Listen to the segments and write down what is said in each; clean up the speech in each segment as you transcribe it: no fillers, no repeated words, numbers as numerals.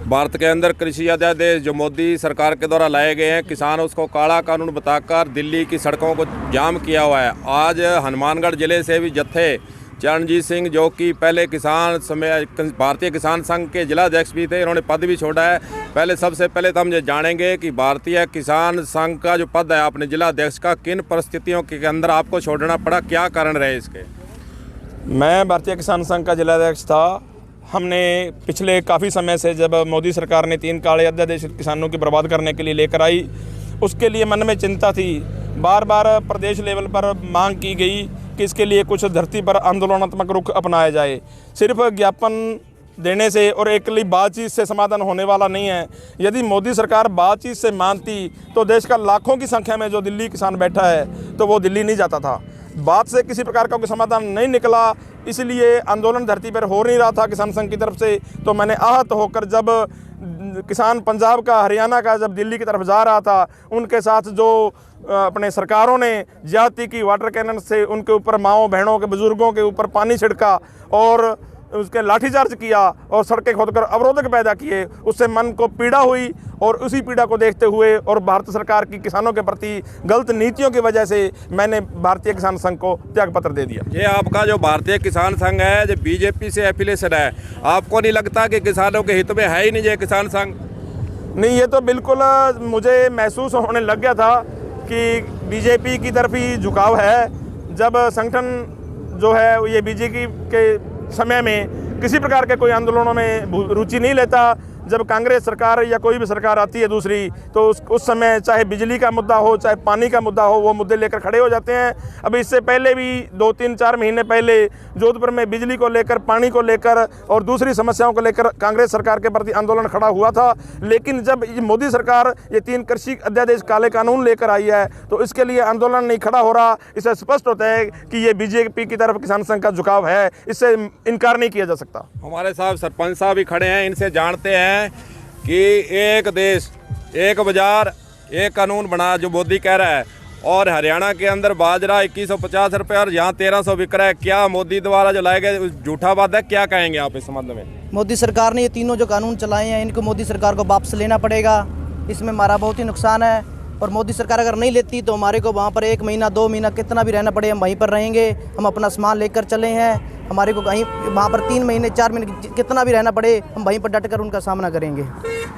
भारत के अंदर कृषि अध्यादेश जो मोदी सरकार के द्वारा लाए गए हैं, किसान उसको काला कानून बताकर दिल्ली की सड़कों को जाम किया हुआ है। आज हनुमानगढ़ जिले से भी जत्थे चरणजीत सिंह, जो कि पहले भारतीय किसान संघ के जिला अध्यक्ष भी थे, इन्होंने पद भी छोड़ा है। सबसे पहले तो हम ये जानेंगे कि भारतीय किसान संघ का जो पद है अपने जिला अध्यक्ष का, किन परिस्थितियों के अंदर आपको छोड़ना पड़ा, क्या कारण रहे इसके? मैं भारतीय किसान संघ का जिला अध्यक्ष था। हमने पिछले काफ़ी समय से, जब मोदी सरकार ने 3 काले अध्यादेश किसानों की बर्बाद करने के लिए लेकर आई, उसके लिए मन में चिंता थी। बार बार प्रदेश लेवल पर मांग की गई कि इसके लिए कुछ धरती पर आंदोलनात्मक रुख अपनाया जाए। सिर्फ ज्ञापन देने से और एकली बातचीत से समाधान होने वाला नहीं है। यदि मोदी सरकार बातचीत से मानती तो देश का लाखों की संख्या में जो दिल्ली किसान बैठा है तो वो दिल्ली नहीं जाता था। बात से किसी प्रकार का कोई समाधान नहीं निकला, इसलिए आंदोलन धरती पर हो नहीं रहा था किसान संघ की तरफ से। तो मैंने आहत होकर, जब किसान पंजाब का, हरियाणा का जब दिल्ली की तरफ जा रहा था, उनके साथ जो अपने सरकारों ने ज्यादती की, वाटर कैनन से उनके ऊपर माओ बहनों के, बुजुर्गों के ऊपर पानी छिड़का और उसके लाठीचार्ज किया और सड़कें खोदकर अवरोधक पैदा किए, उससे मन को पीड़ा हुई। और उसी पीड़ा को देखते हुए और भारत सरकार की किसानों के प्रति गलत नीतियों की वजह से मैंने भारतीय किसान संघ को त्यागपत्र दे दिया। ये आपका जो भारतीय किसान संघ है, जो बीजेपी से एफिलिएशन है, आपको नहीं लगता कि किसानों के हित में है ही नहीं ये किसान संघ? नहीं, ये तो बिल्कुल मुझे महसूस होने लग गया था कि बीजेपी की तरफ ही झुकाव है। जब संगठन जो है ये बीजेपी के समय में किसी प्रकार के कोई आंदोलनों में रुचि नहीं लेता। जब कांग्रेस सरकार या कोई भी सरकार आती है दूसरी, तो उस समय चाहे बिजली का मुद्दा हो, चाहे पानी का मुद्दा हो, वो मुद्दे लेकर खड़े हो जाते हैं। अभी इससे पहले भी 2-3-4 महीने पहले जोधपुर में बिजली को लेकर, पानी को लेकर और दूसरी समस्याओं को लेकर कांग्रेस सरकार के प्रति आंदोलन खड़ा हुआ था। लेकिन जब मोदी सरकार ये 3 कृषि अध्यादेश काले कानून लेकर आई है तो इसके लिए आंदोलन नहीं खड़ा हो रहा। इससे स्पष्ट होता है कि ये बीजेपी की तरफ किसान संघ का झुकाव है, इससे इनकार नहीं किया जा सकता। हमारे साथ सरपंच साहब भी खड़े हैं, इनसे जानते हैं कि एक देश एक बाजार एक कानून बना जो मोदी कह रहा है, और हरियाणा के अंदर बाजरा 2150 रुपये और यहाँ 1300 बिक रहा है। क्या मोदी द्वारा जो लाए गए झूठा बात है? क्या कहेंगे आप इस संबंध में? मोदी सरकार ने ये तीनों जो कानून चलाए हैं, इनको मोदी सरकार को वापस लेना पड़ेगा। इसमें हमारा बहुत ही नुकसान है। और मोदी सरकार अगर नहीं लेती तो हमारे को वहाँ पर 1 महीना 2 महीना कितना भी रहना पड़े, हम वहीं पर रहेंगे। हम अपना सामान लेकर चले हैं, हमारे को कहीं वहाँ पर 3 महीने 4 महीने कितना भी रहना पड़े, हम वहीं पर डट कर उनका सामना करेंगे।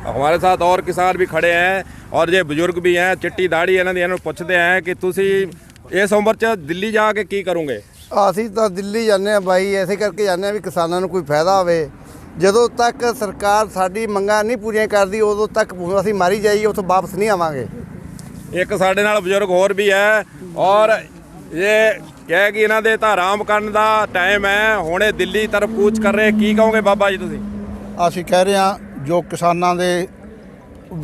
हमारे साथ और किसान भी खड़े हैं और ये बुजुर्ग भी हैं, चिट्टी दाढ़ी इन्होंने पूछते हैं कि तुसी इस उम्र च दिल्ली जाके की करोगे? ਅਸੀਂ ਤਾਂ ਦਿੱਲੀ ਜਾਂਦੇ ਹਾਂ ਬਾਈ, ਐਸੇ ਕਰਕੇ ਜਾਂਦੇ ਹਾਂ ਵੀ ਕਿਸਾਨਾਂ ਨੂੰ ਕੋਈ ਫਾਇਦਾ ਹੋਵੇ। ਜਦੋਂ ਤੱਕ ਸਰਕਾਰ ਸਾਡੀ ਮੰਗਾਂ ਨਹੀਂ ਪੂਰੀਆਂ ਕਰਦੀ ਉਦੋਂ ਤੱਕ ਅਸੀਂ ਮਾਰੀ ਜਾਈਏ, ਉੱਥੋਂ ਵਾਪਸ ਨਹੀਂ ਆਵਾਂਗੇ। ਇੱਕ ਸਾਡੇ ਨਾਲ ਬਜ਼ੁਰਗ ਹੋਰ ਵੀ ਹੈ ਔਰ ਇਹ ਕਹਿ ਕਿ ਇਹਨਾਂ ਦੇ ਤਾਂ ਆਰਾਮ ਕਰਨ ਦਾ ਟਾਈਮ ਹੈ, ਹੁਣੇ ਦਿੱਲੀ ਤਰਫ ਕੂਚ ਕਰ ਰਹੇ। ਕੀ ਕਹੋਗੇ ਬਾਬਾ ਜੀ ਤੁਸੀਂ? ਅਸੀਂ ਕਹਿ ਰਹੇ ਹਾਂ ਜੋ ਕਿਸਾਨਾਂ ਦੇ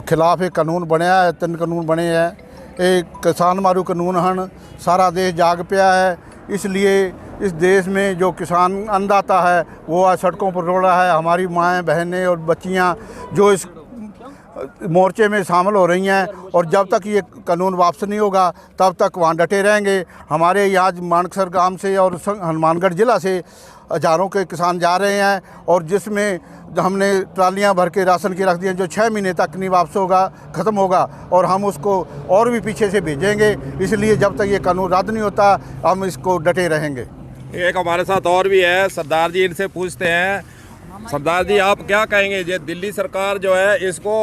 ਖਿਲਾਫ ਇਹ ਕਾਨੂੰਨ ਬਣਿਆ ਹੈ, 3 ਕਾਨੂੰਨ ਬਣੇ ਹੈ, ਇਹ किसान मारू कानून हैं। सारा देश जाग पिया है, इसलिए इस देश में जो किसान अन्नदाता है वो आज सड़कों पर रो रहा है। हमारी माएँ बहनें और बच्चियाँ जो इस मोर्चे में शामिल हो रही हैं, और जब तक ये कानून वापस नहीं होगा तब तक वहाँ डटे रहेंगे। हमारे यहाँ मानकसर गांव से और हनुमानगढ़ ज़िला से हज़ारों के किसान जा रहे हैं, और जिसमें हमने ट्रालियां भर के राशन की रख दी हैं जो 6 महीने तक नहीं वापस होगा, ख़त्म होगा, और हम उसको और भी पीछे से भेजेंगे। इसलिए जब तक ये कानून रद्द नहीं होता हम इसको डटे रहेंगे। एक हमारे साथ और भी है, सरदार जी, इनसे पूछते हैं। सरदार जी, आप क्या कहेंगे? ये दिल्ली सरकार जो है इसको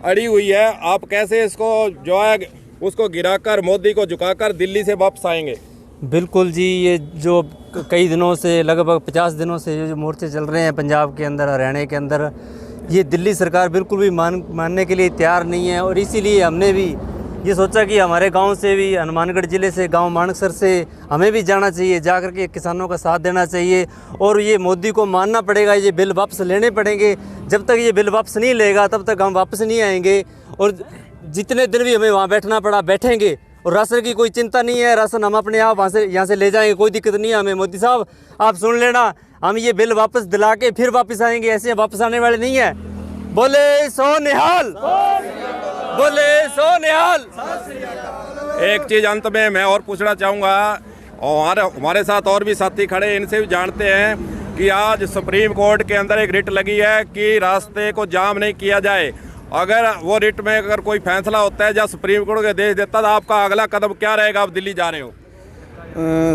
अड़ी हुई है, आप कैसे इसको जो है उसको गिराकर, मोदी को झुकाकर दिल्ली से वापस आएंगे? बिल्कुल जी, ये जो कई दिनों से, लगभग 50 दिनों से जो मोर्चे चल रहे हैं पंजाब के अंदर, हरियाणा के अंदर, ये दिल्ली सरकार बिल्कुल भी मानने के लिए तैयार नहीं है। और इसीलिए हमने भी ये सोचा कि हमारे गांव से भी, हनुमानगढ़ ज़िले से, गांव मानकसर से हमें भी जाना चाहिए, जा कर के किसानों का साथ देना चाहिए। और ये मोदी को मानना पड़ेगा, ये बिल वापस लेने पड़ेंगे। जब तक ये बिल वापस नहीं लेगा तब तक हम वापस नहीं आएंगे। और जितने दिन भी हमें वहाँ बैठना पड़ा बैठेंगे। और राशन की कोई चिंता नहीं है, राशन हम अपने आप यहाँ से ले जाएंगे, कोई दिक्कत नहीं है हमें। मोदी साहब आप सुन लेना, हम ये बिल वापस दिला के फिर वापस आएंगे, ऐसे वापस आने वाले नहीं है। बोले सो निहाल, बोले सो निहाल। एक चीज़ अंत में मैं और पूछना चाहूँगा, और हमारे साथ और भी साथी खड़े, इनसे भी जानते हैं कि आज सुप्रीम कोर्ट के अंदर एक रिट लगी है कि रास्ते को जाम नहीं किया जाए। अगर वो रिट में अगर कोई फैसला होता है या सुप्रीम कोर्ट के आदेश देता तो आपका अगला कदम क्या रहेगा? आप दिल्ली जा रहे हो।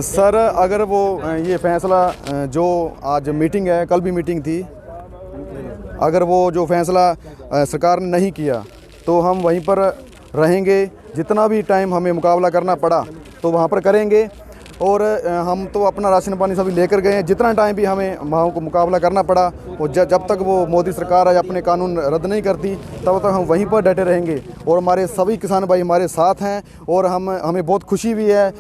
सर अगर वो ये फैसला जो आज मीटिंग है, कल भी मीटिंग थी, अगर वो जो फैसला सरकार ने नहीं किया तो हम वहीं पर रहेंगे। जितना भी टाइम हमें मुकाबला करना पड़ा तो वहाँ पर करेंगे। और हम तो अपना राशन पानी सभी लेकर गए हैं। जितना टाइम भी हमें वहाँ को मुकाबला करना पड़ा, वो जब तक वो मोदी सरकार आज अपने कानून रद्द नहीं करती तब तक हम वहीं पर डटे रहेंगे। और हमारे सभी किसान भाई हमारे साथ हैं और हमें बहुत खुशी भी है।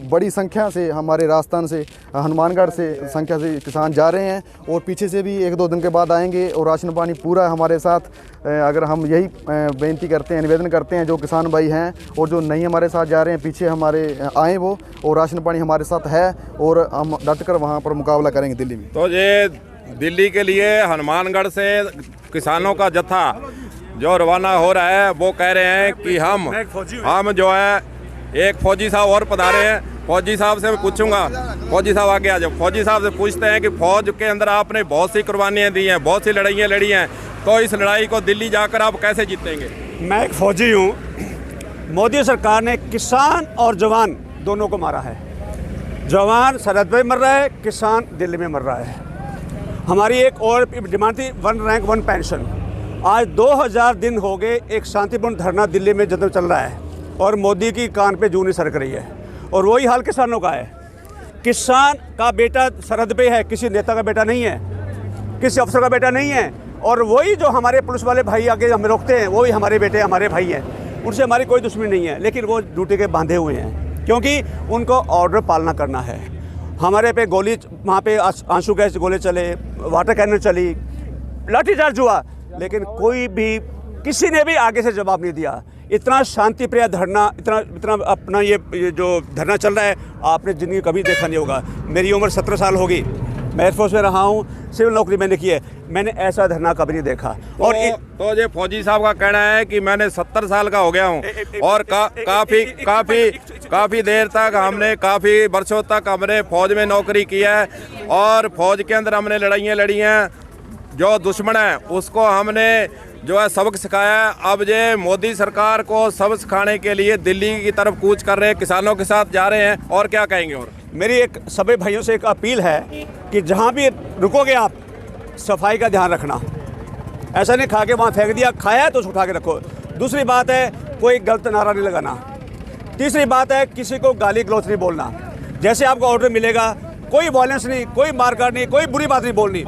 बड़ी संख्या से हमारे राजस्थान से, हनुमानगढ़ से संख्या से किसान जा रहे हैं और पीछे से भी 1-2 दिन के बाद आएंगे। और राशन पानी पूरा हमारे साथ, अगर हम यही बेनती करते हैं, निवेदन करते हैं जो किसान भाई हैं और जो नहीं हमारे साथ जा रहे हैं, पीछे हमारे आएँ वो, और राशन पानी हमारे साथ है और हम डट कर वहाँ पर मुकाबला करेंगे दिल्ली में। तो ये दिल्ली के लिए हनुमानगढ़ से किसानों का जत्था जो रवाना हो रहा है, वो कह रहे हैं कि हम जो है, एक फौजी साहब और पधारे हैं। फौजी साहब से मैं पूछूंगा, फौजी साहब आगे आ जाओ। फौजी साहब से पूछते हैं कि फौज के अंदर आपने बहुत सी कुर्बानियाँ दी हैं, बहुत सी लड़ाइयाँ लड़ी हैं, तो इस लड़ाई को दिल्ली जाकर आप कैसे जीतेंगे? मैं एक फौजी हूँ। मोदी सरकार ने किसान और जवान दोनों को मारा है। जवान सरहद पे मर रहा है, किसान दिल्ली में मर रहा है। हमारी एक और डिमांड थी 1 रैंक 1 पेंशन। आज 2000 दिन हो गए एक शांतिपूर्ण धरना दिल्ली में जब चल रहा है और मोदी की कान पे जूं नहीं सरक रही है। और वही हाल किसानों का है। किसान का बेटा सरहद पे है, किसी नेता का बेटा नहीं है, किसी अफसर का बेटा नहीं है। और वही जो हमारे पुलिस वाले भाई आगे हमें रोकते हैं, वो भी हमारे बेटे, हमारे भाई हैं। उनसे हमारी कोई दुश्मनी नहीं है, लेकिन वो ड्यूटी के बांधे हुए हैं क्योंकि उनको ऑर्डर पालना करना है। हमारे पे गोली, वहाँ पे आंसू गैस गोले चले, वाटर कैनन चली, लाठीचार्ज हुआ, लेकिन कोई भी, किसी ने भी आगे से जवाब नहीं दिया। इतना शांतिप्रिय धरना, इतना अपना ये जो धरना चल रहा है, आपने ज़िंदगी कभी देखा नहीं होगा। मेरी उम्र 17 साल होगी, मैं एयरफोर्स में रहा हूँ, सिविल नौकरी मैंने की है, मैंने ऐसा धरना कभी नहीं देखा। और तो ये फौजी साहब का कहना है कि मैंने 70 साल का हो गया हूँ और काफ़ी देर तक हमने, काफ़ी वर्षों तक हमने फौज में नौकरी की है और फौज के अंदर हमने लड़ाइयाँ लड़ी हैं। जो दुश्मन है उसको हमने जो है सबक सिखाया है। अब ये मोदी सरकार को सबक सिखाने के लिए दिल्ली की तरफ कूच कर रहे हैं, किसानों के साथ जा रहे हैं। और क्या कहेंगे? और मेरी एक सभी भाइयों से एक अपील है कि जहाँ भी रुकोगे आप, सफाई का ध्यान रखना। ऐसा नहीं खा के वहाँ फेंक दिया, खाया तो उठा के रखो। दूसरी बात है, कोई गलत नारा नहीं लगाना। तीसरी बात है, किसी को गाली गलौज नहीं बोलना। जैसे आपको ऑर्डर मिलेगा, कोई वायलेंस नहीं, कोई मारकाट नहीं, कोई बुरी बात नहीं बोलनी,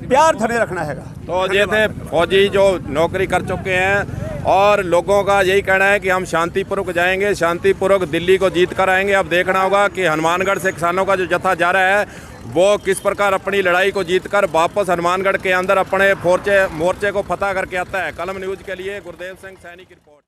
प्यार धने रखना है। तो जैसे फौजी जो नौकरी कर चुके हैं और लोगों का यही कहना है कि हम शांतिपूर्वक जाएंगे, शांतिपूर्वक दिल्ली को जीत कर आएंगे। अब देखना होगा कि हनुमानगढ़ से किसानों का जो जत्था जा रहा है वो किस प्रकार अपनी लड़ाई को जीतकर वापस हनुमानगढ़ के अंदर अपने मोर्चे को फतह करके आता है। कलम न्यूज़ के लिए गुरदेव सिंह सैनी की रिपोर्ट।